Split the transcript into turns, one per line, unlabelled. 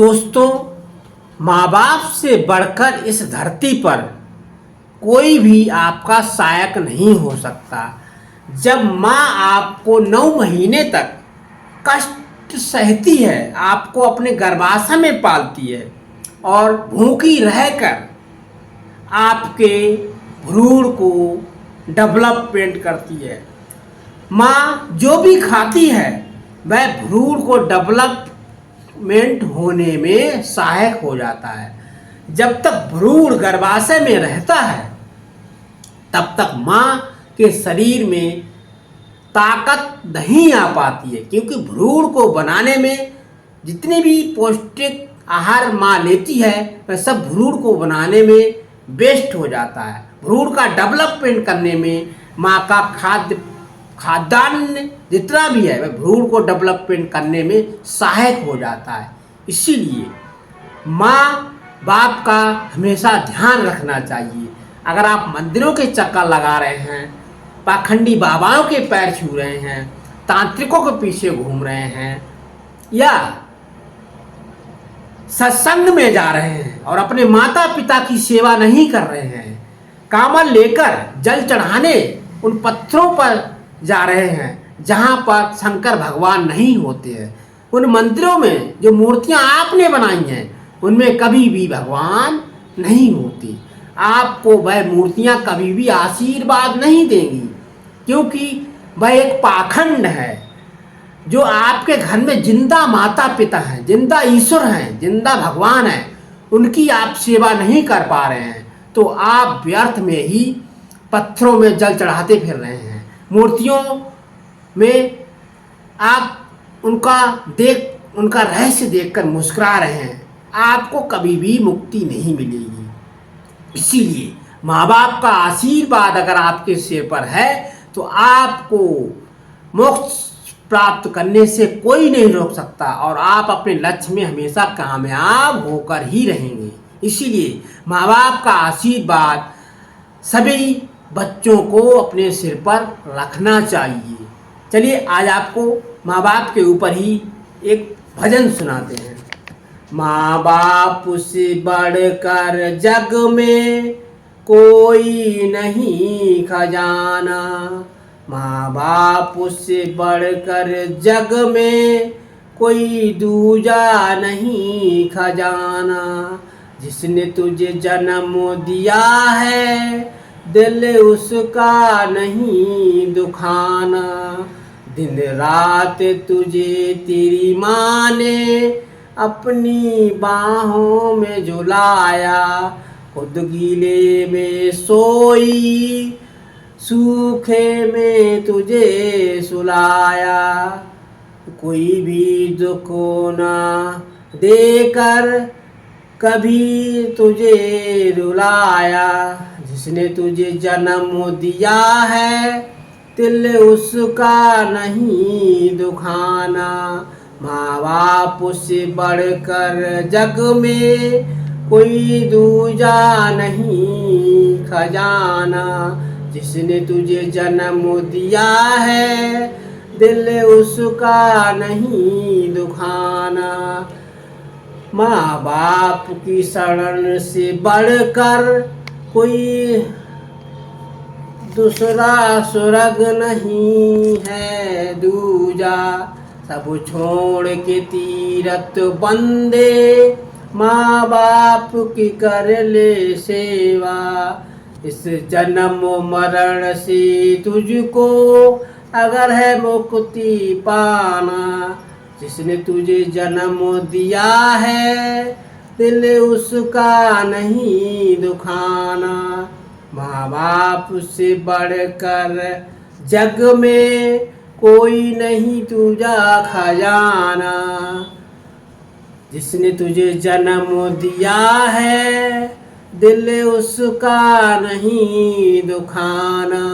दोस्तों, माँ बाप से बढ़कर इस धरती पर कोई भी आपका सहायक नहीं हो सकता। जब माँ आपको 9 महीने तक कष्ट सहती है, आपको अपने गर्भाशय में पालती है और भूखी रहकर आपके भ्रूण को डेवलपमेंट करती है। माँ जो भी खाती है वह भ्रूण को डेवलपमेंट होने में सहायक हो जाता है। जब तक भ्रूण गर्भाशय में रहता है तब तक माँ के शरीर में ताकत नहीं आ पाती है, क्योंकि भ्रूण को बनाने में जितने भी पौष्टिक आहार माँ लेती है वह सब भ्रूण को बनाने में वेस्ट हो जाता है। भ्रूण का डेवलपमेंट करने में माँ का खाद्यान्न जितना भी है वह भ्रूण को डेवलपमेंट करने में सहायक हो जाता है। इसीलिए माँ बाप का हमेशा ध्यान रखना चाहिए। अगर आप मंदिरों के चक्कर लगा रहे हैं, पाखंडी बाबाओं के पैर छू रहे हैं, तांत्रिकों के पीछे घूम रहे हैं या सत्संग में जा रहे हैं और अपने माता पिता की सेवा नहीं कर रहे हैं, कामल लेकर जल चढ़ाने उन पत्थरों पर जा रहे हैं जहाँ पर शंकर भगवान नहीं होते हैं, उन मंदिरों में जो मूर्तियाँ आपने बनाई हैं उनमें कभी भी भगवान नहीं होती। आपको वह मूर्तियाँ कभी भी आशीर्वाद नहीं देंगी, क्योंकि वह एक पाखंड है। जो आपके घर में जिंदा माता पिता हैं, जिंदा ईश्वर हैं, जिंदा भगवान हैं, उनकी आप सेवा नहीं कर पा रहे हैं तो आप व्यर्थ में ही पत्थरों में जल चढ़ाते फिर रहे हैं। मूर्तियों में आप उनका रहस्य देखकर मुस्कुरा रहे हैं। आपको कभी भी मुक्ति नहीं मिलेगी। इसीलिए माँ बाप का आशीर्वाद अगर आपके सिर पर है तो आपको मोक्ष प्राप्त करने से कोई नहीं रोक सकता और आप अपने लक्ष्य में हमेशा कामयाब होकर ही रहेंगे। इसीलिए माँ बाप का आशीर्वाद सभी बच्चों को अपने सिर पर रखना चाहिए। चलिए आज आपको माँ बाप के ऊपर ही एक भजन सुनाते हैं। माँ बाप से बढ़कर जग में कोई नहीं खजाना, माँ बाप से बढ़कर जग में कोई दूजा नहीं खजाना। जिसने तुझे जन्म दिया है दिल उसका नहीं दुखाना, दिन रात तुझे तेरी माँ ने अपनी बाहों में झुलाया, खुद गीले में सोई सूखे में तुझे सुलाया। कोई भी दुख ना देकर कभी तुझे रुलाया, जिसने तुझे जन्म दिया है दिल उसका नहीं दुखाना। माँ बाप से बढ़कर जग में कोई दूजा नहीं खजाना, जिसने तुझे जन्म दिया है दिल उसका नहीं दुखाना। माँ बाप की शरण से बढ़कर कोई दूसरा स्वर्ग नहीं है दूजा, सब छोड़ के तीरथ बंदे माँ बाप की कर ले सेवा। इस जन्म मरण से तुझको अगर है मुक्ति पाना, जिसने तुझे जन्म दिया है दिल उसका नहीं दुखाना। माँ बाप से बढ़कर जग में कोई नहीं तुझा खजाना, जिसने तुझे जन्म दिया है दिल उसका नहीं दुखाना।